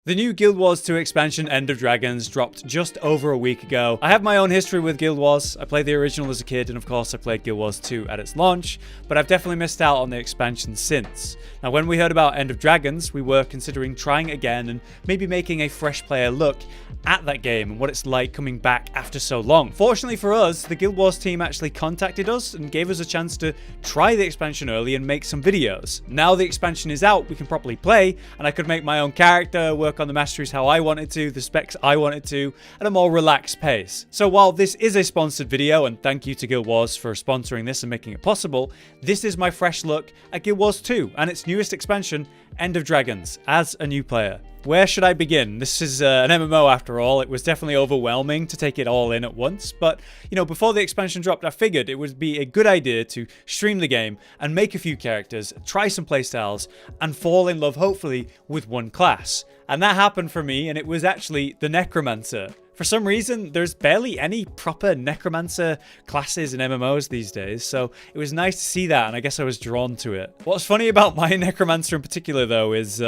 The new Guild Wars 2 expansion, End of Dragons, dropped just over a week ago. I have my own history with Guild Wars. I played the original as a kid, and of course I played Guild Wars 2 at its launch, but I've definitely missed out on the expansion since. Now, when we heard about End of Dragons, we were considering trying it again and maybe making a fresh player look at that game and what it's like coming back after so long. Fortunately for us, the Guild Wars team actually contacted us and gave us a chance to try the expansion early and make some videos. Now the expansion is out, we can properly play, and I could make my own character, work on the masteries how I wanted to, the specs I wanted to, at a more relaxed pace. So while this is a sponsored video, and thank you to Guild Wars for sponsoring this and making it possible, this is my fresh look at Guild Wars 2 and its newest expansion, End of Dragons, as a new player. Where should I begin? This is an MMO after all. It was definitely overwhelming to take it all in at once, but you know, before the expansion dropped, I figured it would be a good idea to stream the game and make a few characters, try some playstyles, and fall in love, hopefully, with one class. And that happened for me, and it was actually the Necromancer. For some reason, there's barely any proper Necromancer classes in MMOs these days, so it was nice to see that, and I guess I was drawn to it. What's funny about my Necromancer in particular, though, is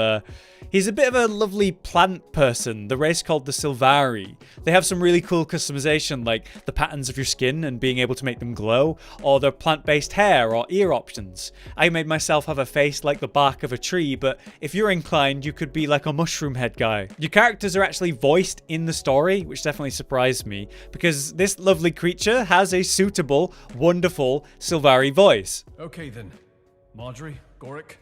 he's a bit of a lovely plant person, the race called the Sylvari. They have some really cool customization, like the patterns of your skin and being able to make them glow, or their plant-based hair or ear options. I made myself have a face like the bark of a tree, but if you're inclined, you could be like a mushroom head guy. Your characters are actually voiced in the story, which definitely surprised me, because this lovely creature has a suitable, wonderful Sylvari voice. Okay then, Marjorie, Goric,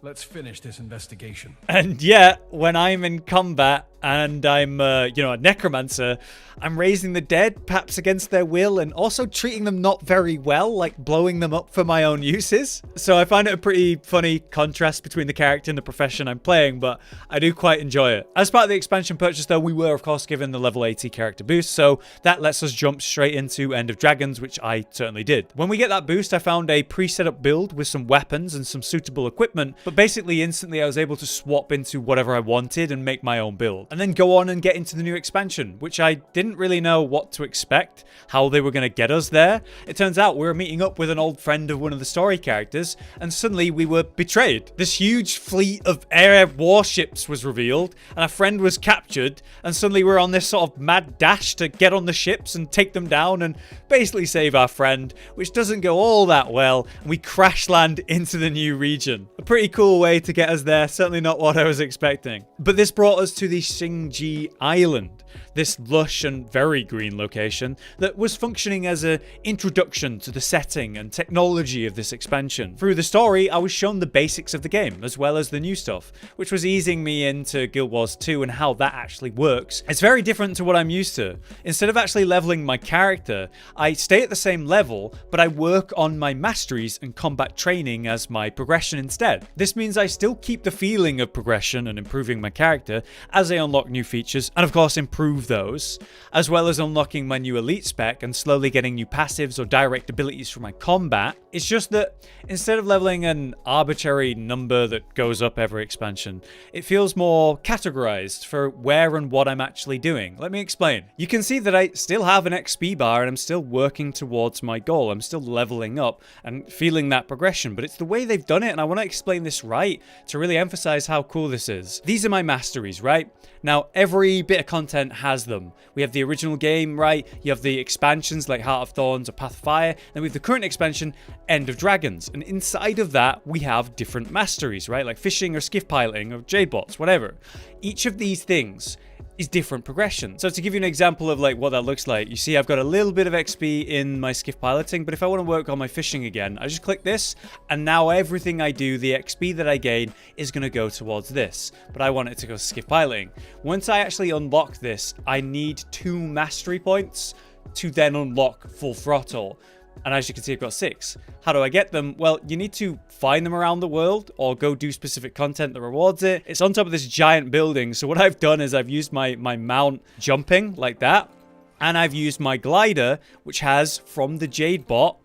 let's finish this investigation. And yet, when I'm in combat and I'm, you know, a Necromancer, I'm raising the dead, perhaps against their will, and also treating them not very well, like blowing them up for my own uses. So I find it a pretty funny contrast between the character and the profession I'm playing, but I do quite enjoy it. As part of the expansion purchase, though, we were, of course, given the level 80 character boost, so that lets us jump straight into End of Dragons, which I certainly did. When we get that boost, I found a pre-set up build with some weapons and some suitable equipment, but basically instantly I was able to swap into whatever I wanted and make my own build. And then go on and get into the new expansion, which I didn't really know what to expect, how they were going to get us there. It turns out we were meeting up with an old friend of one of the story characters, and suddenly we were betrayed. This huge fleet of air warships was revealed, and our friend was captured, and suddenly we're on this sort of mad dash to get on the ships and take them down and basically save our friend, which doesn't go all that well, and we crash land into the new region. A pretty cool way to get us there, certainly not what I was expecting. But this brought us to the Xingji Island, this lush and very green location that was functioning as an introduction to the setting and technology of this expansion. Through the story, I was shown the basics of the game, as well as the new stuff, which was easing me into Guild Wars 2 and how that actually works. It's very different to what I'm used to. Instead of actually leveling my character, I stay at the same level, but I work on my masteries and combat training as my progression instead. This means I still keep the feeling of progression and improving my character as I unlock new features, and of course improve those, as well as unlocking my new elite spec and slowly getting new passives or direct abilities for my combat. It's just that instead of leveling an arbitrary number that goes up every expansion, it feels more categorized for where and what I'm actually doing. Let me explain. You can see that I still have an XP bar and I'm still working towards my goal. I'm still leveling up and feeling that progression, but it's the way they've done it, and I want to explain this right to really emphasize how cool this is. These are my masteries, right? Now, every bit of content has them. We have the original game, right? You have the expansions like Heart of Thorns or Path of Fire. Then we have the current expansion, End of Dragons. And inside of that, we have different masteries, right? Like fishing or skiff piloting or Jade bots, whatever. Each of these things is different progression. So to give you an example of like what that looks like, you see I've got a little bit of XP in my skiff piloting, but if I want to work on my fishing again, I just click this, and now everything I do, the XP that I gain is going to go towards this, but I want it to go skiff piloting. Once I actually unlock this, I need 2 mastery points to then unlock full throttle. And as you can see, I've got 6. How do I get them? Well, you need to find them around the world or go do specific content that rewards it. It's on top of this giant building. So what I've done is I've used my mount jumping like that. And I've used my glider, which has, from the Jade bot,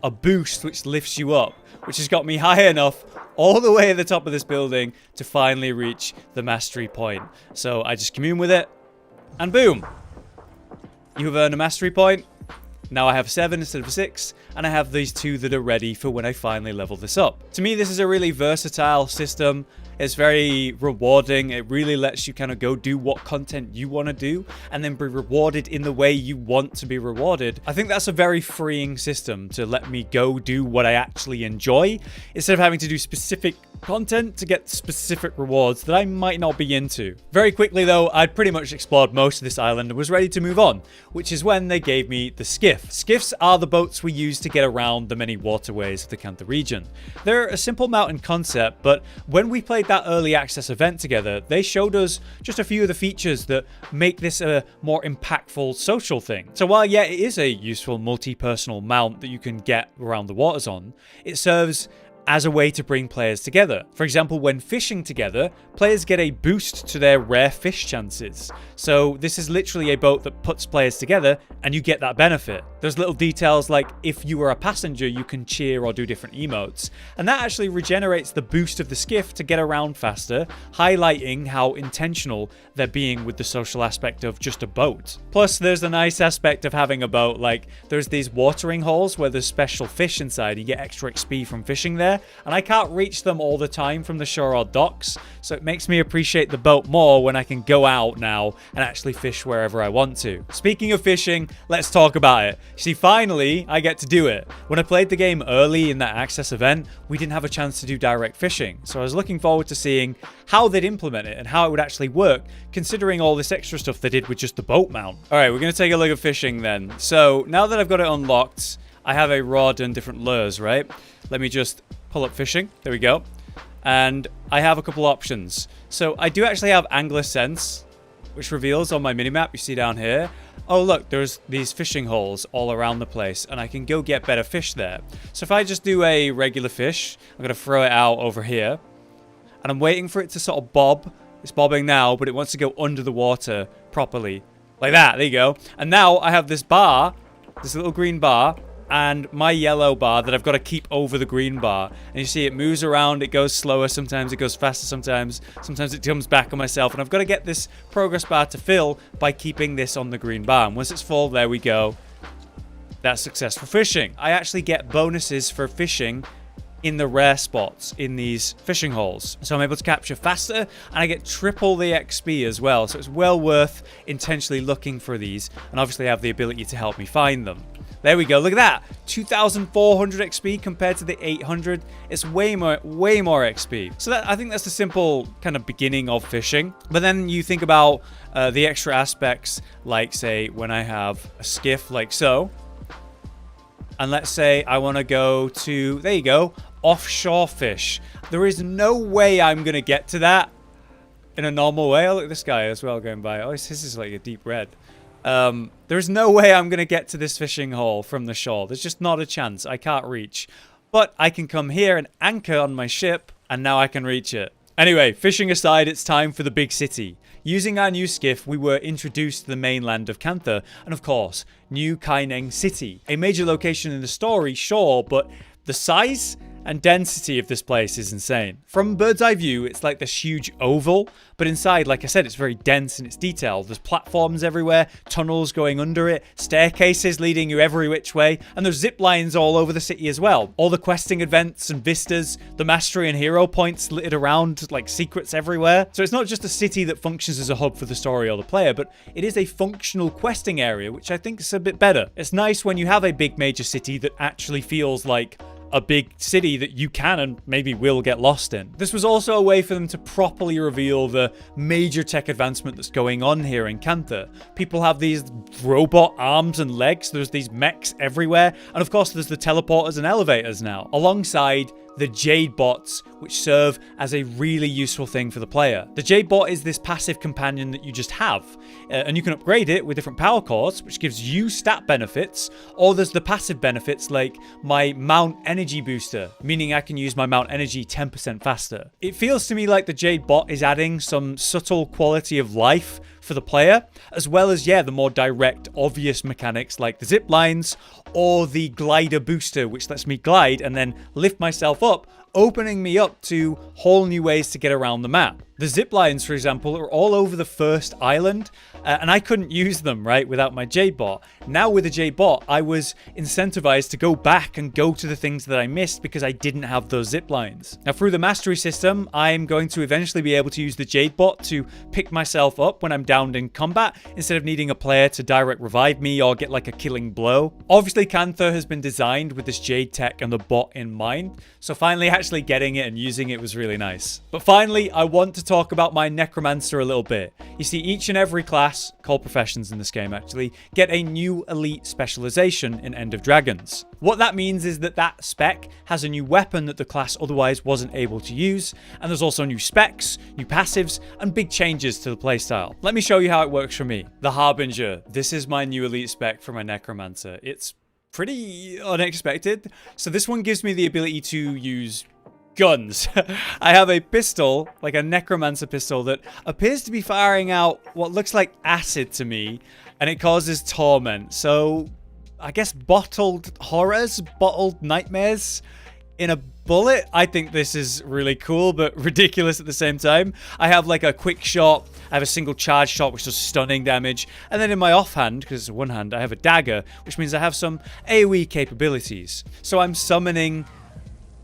a boost which lifts you up, which has got me high enough all the way at the top of this building to finally reach the mastery point. So I just commune with it, and boom. You have earned a mastery point. Now I have 7 instead of 6, and I have these 2 that are ready for when I finally level this up. To me, this is a really versatile system. It's very rewarding. It really lets you kind of go do what content you want to do and then be rewarded in the way you want to be rewarded. I think that's a very freeing system to let me go do what I actually enjoy instead of having to do specific content to get specific rewards that I might not be into. Very quickly though, I'd pretty much explored most of this island and was ready to move on, which is when they gave me the skiff. Skiffs are the boats we use to get around the many waterways of the Kantha region. They're a simple mountain concept, but when we played that early access event together, they showed us just a few of the features that make this a more impactful social thing. So while yeah, it is a useful multi-personal mount that you can get around the waters on, it serves as a way to bring players together. For example, when fishing together, players get a boost to their rare fish chances. So this is literally a boat that puts players together and you get that benefit. There's little details like if you are a passenger, you can cheer or do different emotes. And that actually regenerates the boost of the skiff to get around faster, highlighting how intentional they're being with the social aspect of just a boat. Plus, there's the nice aspect of having a boat, like there's these watering holes where there's special fish inside. You get extra XP from fishing there. And I can't reach them all the time from the shore or docks, so it makes me appreciate the boat more when I can go out now and actually fish wherever I want to. Speaking of fishing, let's talk about it. See, finally, I get to do it. When I played the game early in that access event, we didn't have a chance to do direct fishing, so I was looking forward to seeing how they'd implement it and how it would actually work, considering all this extra stuff they did with just the boat mount. Alright, we're going to take a look at fishing then. So, now that I've got it unlocked, I have a rod and different lures, right? Let me just pull up fishing. There we go. And I have a couple options. So I do actually have angler sense, which reveals on my minimap, you see down here. Oh look, there's these fishing holes all around the place and I can go get better fish there. So if I just do a regular fish, I'm going to throw it out over here. And I'm waiting for it to sort of bob. It's bobbing now, but it wants to go under the water properly. Like that, there you go. And now I have this bar, this little green bar, and my yellow bar that I've got to keep over the green bar. And you see it moves around, it goes slower, sometimes it goes faster, sometimes it comes back on myself. And I've got to get this progress bar to fill by keeping this on the green bar. And once it's full, there we go. That's successful fishing. I actually get bonuses for fishing in the rare spots in these fishing holes. So I'm able to capture faster and I get triple the XP as well. So it's well worth intentionally looking for these and obviously have the ability to help me find them. There we go. Look at that. 2,400 XP compared to the 800. It's way more XP. So I think that's the simple kind of beginning of fishing. But then you think about the extra aspects, like say when I have a skiff like so. And let's say I want to go to, there you go, offshore fish. There is no way I'm going to get to that in a normal way. Oh, look at this guy as well going by. Oh, this is like a deep red. There's no way I'm going to get to this fishing hole from the shore. There's just not a chance. I can't reach. But I can come here and anchor on my ship, and now I can reach it. Anyway, fishing aside, it's time for the big city. Using our new skiff, we were introduced to the mainland of Kantha, and of course, New Kaineng City. A major location in the story, sure, but the size and density of this place is insane. From bird's eye view, it's like this huge oval, but inside, like I said, it's very dense and it's detailed. There's platforms everywhere, tunnels going under it, staircases leading you every which way, and there's zip lines all over the city as well. All the questing events and vistas, the mastery and hero points littered around like secrets everywhere. So it's not just a city that functions as a hub for the story or the player, but it is a functional questing area, which I think is a bit better. It's nice when you have a big major city that actually feels like a big city that you can and maybe will get lost in. This was also a way for them to properly reveal the major tech advancement that's going on here in Kantha. People have these robot arms and legs, there's these mechs everywhere, and of course there's the teleporters and elevators now, alongside the Jade bots, which serve as a really useful thing for the player. The Jade bot is this passive companion that you just have, and you can upgrade it with different power cores, which gives you stat benefits, or there's the passive benefits like my Mount Energy booster, meaning I can use my Mount Energy 10% faster. It feels to me like the Jade bot is adding some subtle quality of life for the player, as well as, yeah, the more direct, obvious mechanics like the zip lines or the glider booster, which lets me glide and then lift myself up, opening me up to whole new ways to get around the map. The zip lines, for example, are all over the first island, and I couldn't use them, right, without my Jade bot. Now with the Jade bot, I was incentivized to go back and go to the things that I missed because I didn't have those zip lines. Now through the mastery system, I'm going to eventually be able to use the Jade bot to pick myself up when I'm downed in combat, instead of needing a player to direct revive me or get like a killing blow. Obviously, Canther has been designed with this Jade tech and the bot in mind, so finally actually getting it and using it was really nice. But finally, I want to talk about my Necromancer a little bit. You see, each and every class, called professions in this game actually, get a new elite specialization in End of Dragons. What that means is that that spec has a new weapon that the class otherwise wasn't able to use, and there's also new specs, new passives, and big changes to the playstyle. Let me show you how it works for me. The Harbinger. This is my new elite spec for my Necromancer. It's pretty unexpected. So this one gives me the ability to use guns. I have a pistol, like a Necromancer pistol, that appears to be firing out what looks like acid to me, and it causes torment. So I guess bottled horrors, bottled nightmares in a bullet. I think this is really cool, but ridiculous at the same time. I have like a quick shot, I have a single charge shot, which does stunning damage, and then in my offhand, because it's one hand, I have a dagger, which means I have some AoE capabilities. So I'm summoning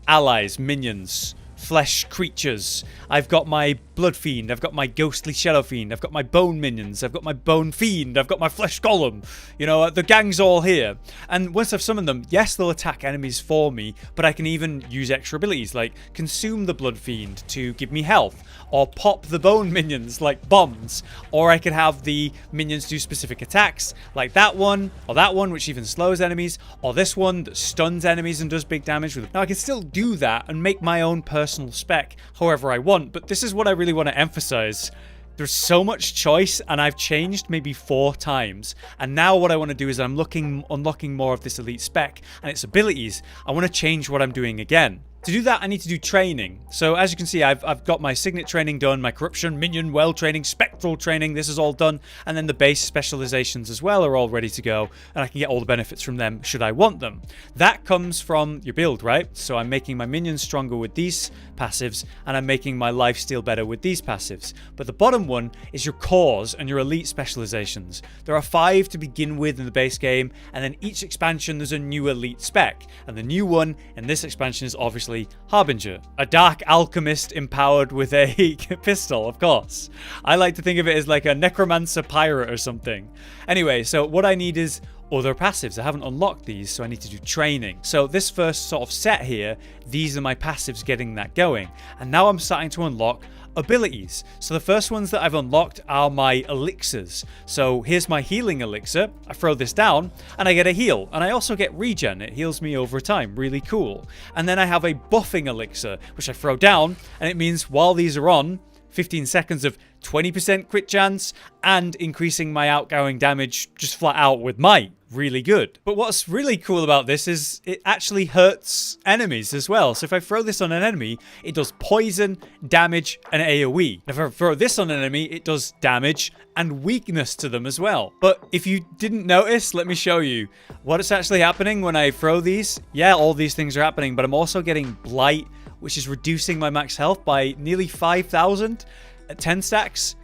allies, minions, flesh creatures. I've got my blood fiend, I've got my ghostly shadow fiend, I've got my bone minions, I've got my bone fiend, I've got my flesh golem. You know, the gang's all here. And once I've summoned them, yes, they'll attack enemies for me, but I can even use extra abilities like consume the blood fiend to give me health, or pop the bone minions like bombs, or I could have the minions do specific attacks like that one, or that one which even slows enemies, or this one that stuns enemies and does big damage with them. Now I can still do that and make my own personal spec however I want, but this is what I really want to emphasize. There's so much choice, and I've changed maybe 4 times. And now what I want to do is I'm unlocking more of this elite spec and its abilities. I want to change what I'm doing again. To do that, I need to do training. So as you can see, I've got my Signet training done, my Corruption, Minion, Well training, Spectral training, this is all done. And then the base Specializations as well are all ready to go. And I can get all the benefits from them should I want them. That comes from your build, right? So I'm making my minions stronger with these passives, and I'm making my lifesteal better with these passives. But the bottom one is your cores and your elite Specializations. There are 5 to begin with in the base game, and then each expansion there's a new elite spec. And the new one in this expansion is obviously Harbinger, a dark alchemist empowered with a pistol, of course. I like to think of it as like a necromancer pirate or something. Anyway, so what I need is other passives. I haven't unlocked these, so I need to do training. So this first sort of set here, these are my passives getting that going. And now I'm starting to unlock abilities. So the first ones that I've unlocked are my elixirs. So here's my healing elixir. I throw this down and I get a heal, and I also get regen. It heals me over time. Really cool. And then I have a buffing elixir, which I throw down, and it means while these are on, 15 seconds of 20% crit chance and increasing my outgoing damage just flat out with might. Really good. But what's really cool about this is it actually hurts enemies as well. So if I throw this on an enemy, it does poison, damage, and AoE. If I throw this on an enemy, it does damage and weakness to them as well. But if you didn't notice, let me show you what is actually happening when I throw these. Yeah, all these things are happening, but I'm also getting blight, which is reducing my max health by nearly 5,000 at 10 stacks.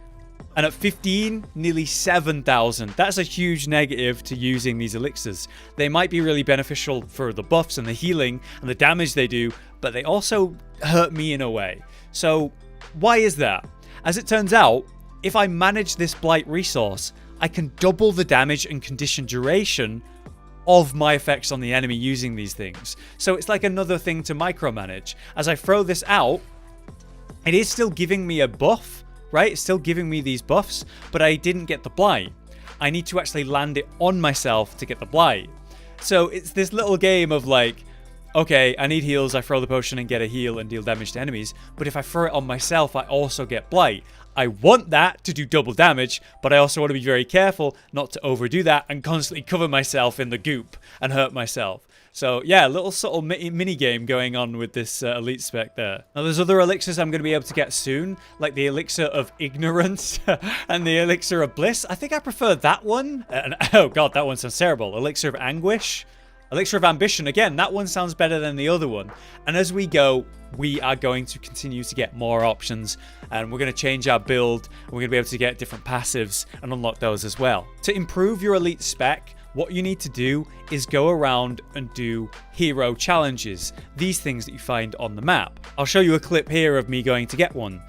And at 15, nearly 7,000. That's a huge negative to using these elixirs. They might be really beneficial for the buffs and the healing and the damage they do, but they also hurt me in a way. So why is that? As it turns out, if I manage this blight resource, I can double the damage and condition duration of my effects on the enemy using these things. So it's like another thing to micromanage. As I throw this out, it is still giving me a buff, right? It's still giving me these buffs, but I didn't get the blight. I need to actually land it on myself to get the blight. So it's this little game of like, okay, I need heals, I throw the potion and get a heal and deal damage to enemies, but if I throw it on myself, I also get blight. I want that to do double damage, but I also want to be very careful not to overdo that and constantly cover myself in the goop and hurt myself. So yeah, a little subtle mini game going on with this elite spec there. Now there's other elixirs I'm going to be able to get soon, like the elixir of ignorance and the elixir of bliss. I think I prefer that one. And oh god, that one sounds terrible. Elixir of anguish. Elixir of Ambition, again, that one sounds better than the other one. And as we go, we are going to continue to get more options, and we're going to change our build, and we're going to be able to get different passives and unlock those as well. To improve your elite spec, what you need to do is go around and do hero challenges, these things that you find on the map. I'll show you a clip here of me going to get one.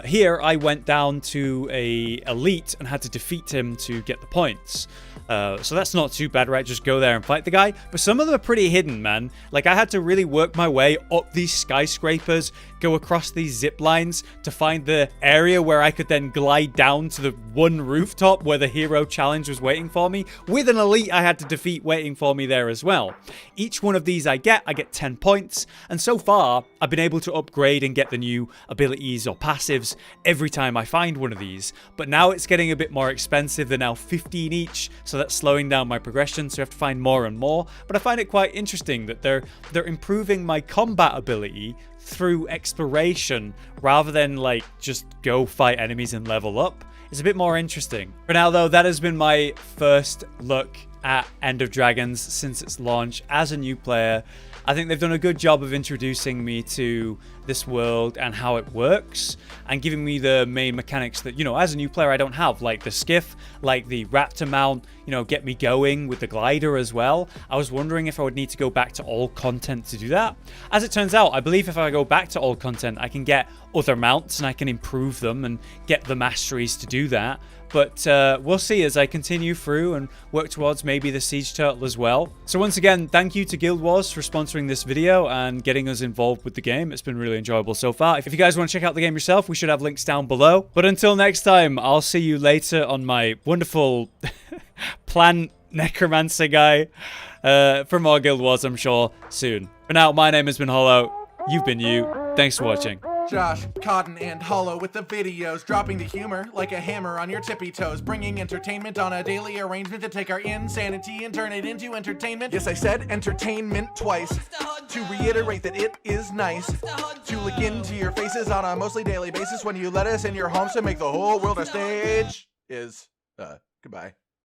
Here I went down to a elite and had to defeat him to get the points. So that's not too bad, right? Just go there and fight the guy. But some of them are pretty hidden, man. Like, I had to really work my way up these skyscrapers, go across these zip lines to find the area where I could then glide down to the one rooftop where the hero challenge was waiting for me, with an elite I had to defeat waiting for me there as well. Each one of these I get 10 points, and so far I've been able to upgrade and get the new abilities or passives every time I find one of these. But now it's getting a bit more expensive. They're now 15 each, so that's slowing down my progression, so I have to find more and more. But I find it quite interesting that they're improving my combat ability through exploration rather than like just go fight enemies and level up. It's a bit more interesting. For now though, that has been my first look at End of Dragons since its launch as a new player. I think they've done a good job of introducing me to this world and how it works, and giving me the main mechanics that, you know, as a new player I don't have, like the skiff, like the raptor mount, you know, get me going with the glider as well. I was wondering if I would need to go back to all content to do that. As it turns out, I believe if I go back to all content, I can get other mounts and I can improve them and get the masteries to do that. But we'll see as I continue through and work towards maybe the Siege Turtle as well. So once again, thank you to Guild Wars for sponsoring this video and getting us involved with the game. It's been really enjoyable so far. If you guys want to check out the game yourself, we should have links down below. But until next time, I'll see you later on my wonderful plant necromancer guy for more Guild Wars, I'm sure, soon. For now, my name has been Hollow. You've been you. Thanks for watching. Josh, Cotton, and Hollow with the videos, dropping the humor like a hammer on your tippy toes, bringing entertainment on a daily arrangement to take our insanity and turn it into entertainment. Yes, I said entertainment twice, to reiterate that it is nice to look into your faces on a mostly daily basis when you let us in your homes to make the whole world a stage. Goodbye.